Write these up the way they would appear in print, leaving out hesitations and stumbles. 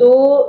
2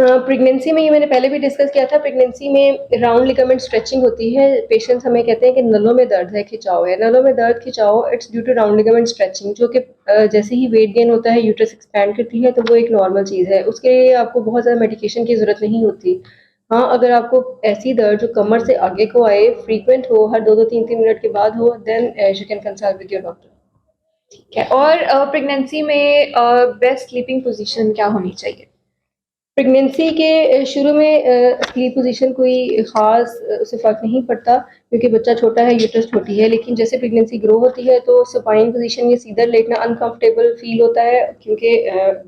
pregnancy में ये मैंने पहले भी डिस्कस किया था, प्रेगनेंसी में राउंड लिगामेंट स्ट्रेचिंग होती है. पेशेंट्स हमें कहते हैं कि नलों में दर्द है, खिंचाव है. नलों में दर्द, खिंचाव, it's due to round ligament stretching, जो कि जैसे ही वेट गेन होता है, यूट्रस एक्सपैंड करती है, तो वो एक नॉर्मल चीज़ है. उसके लिए आपको बहुत ज़्यादा मेडिकेशन की ज़रूरत नहीं होती. हाँ, अगर आपको ऐसी दर्द जो कमर से आगे को आए, फ्रीक्वेंट हो, हर 2-2 3-3 मिनट के बाद हो, then you can consult with your doctor. ठीक है. और प्रेगनेंसी में बेस्ट स्लीपिंग पोजीशन क्या होनी चाहिए? प्रेगनेंसी के शुरू में स्लीप पोजीशन कोई ख़ास उससे फ़र्क नहीं पड़ता, क्योंकि बच्चा छोटा है, यूट्रस छोटी है. लेकिन जैसे प्रेगनेंसी ग्रो होती है तो सुपाइन पोजीशन या सीधा लेटना अनकंफर्टेबल फील होता है, क्योंकि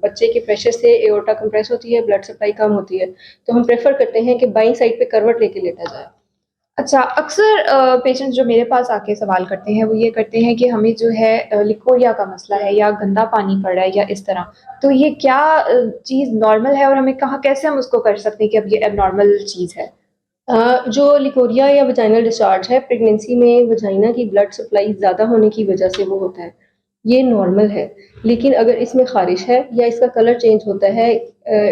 बच्चे के प्रेशर से एओर्टा कंप्रेस होती है, ब्लड सप्लाई कम होती है. तो हम प्रेफर करते हैं कि बाईं साइड पे करवट लेके लेटा जाए. अच्छा, अक्सर पेशेंट्स जो मेरे पास आके सवाल करते हैं वो ये करते हैं कि हमें जो है लिकोरिया का मसला है या गंदा पानी पड़ रहा है या इस तरह, तो ये क्या चीज़ नॉर्मल है और हमें कहाँ कैसे हम उसको कर सकते हैं कि अब ये एबनॉर्मल चीज़ है? जो लिकोरिया या वजाइनल डिस्चार्ज है, प्रेगनेंसी में वजाइना की ब्लड सप्लाई ज़्यादा होने की वजह से वो होता है. ये नॉर्मल है. लेकिन अगर इसमें ख़ारिश है या इसका कलर चेंज होता है,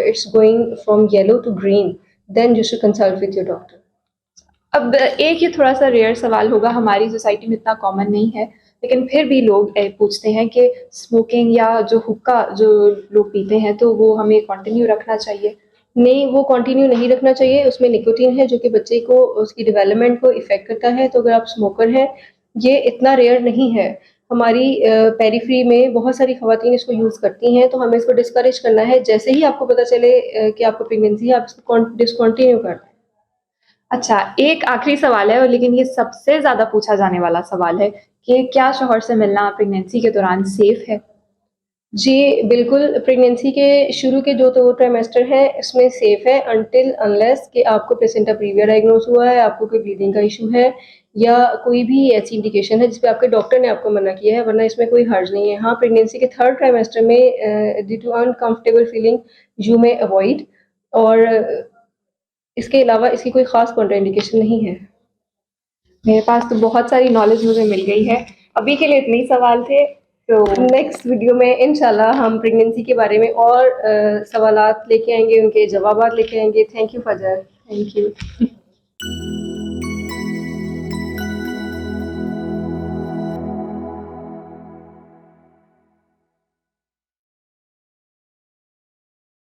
it's going from yellow to green, then you should consult with your doctor. अब एक ये थोड़ा-सा रेयर सवाल होगा, हमारी सोसाइटी में इतना कॉमन नहीं है, लेकिन फिर भी लोग पूछते हैं कि स्मोकिंग या जो हुक्का जो लोग पीते हैं, तो वो हमें कंटिन्यू रखना चाहिए? नहीं, वो कंटिन्यू नहीं रखना चाहिए. उसमें निकोटीन है जो कि बच्चे को उसकी डेवलपमेंट को इफ़ेक्ट करता है. तो अगर आप स्मोकर हैं, ये इतना रेयर नहीं है. हमारी पेरिफेरी में बहुत सारी ख़वातीन इसको यूज़ करती हैं, तो हमें इसको डिस्करेज करना है. जैसे ही आपको पता चले कि आपको प्रेगनेंसी है, आप इसको डिसकंटिन्यू कर दें. अच्छा, एक आखिरी सवाल है और लेकिन ये सबसे ज़्यादा पूछा जाने वाला सवाल है कि क्या शौहर से मिलना प्रेगनेंसी के दौरान सेफ़ है? जी, बिल्कुल. प्रेगनेंसी के शुरू के जो 2 ट्राइमेस्टर हैं, इसमें सेफ़ है अनटिल अनलेस कि आपको प्लेसेंटा प्रीविया डायग्नोज़ हुआ है, आपको कोई ब्लीडिंग का इश्यू है या कोई भी ऐसी इंडिकेशन है जिस पे आपके डॉक्टर ने आपको मना किया है, वरना इसमें कोई हर्ज नहीं है. हाँ, प्रेगनेंसी के 3rd ट्राइमेस्टर में due to uncomfortable feeling you may avoid, और इसके अलावा इसकी कोई ख़ास कॉन्ट्रा इंडिकेशन नहीं है. मेरे पास तो बहुत सारी नॉलेज मुझे मिल गई है। अभी के लिए इतने ही सवाल थे, तो नेक्स्ट वीडियो में इंशाल्लाह हम प्रेगनेंसी के बारे में और सवालात लेके आएंगे, उनके जवाबात लेके आएंगे. थैंक यू फजर. Thank you.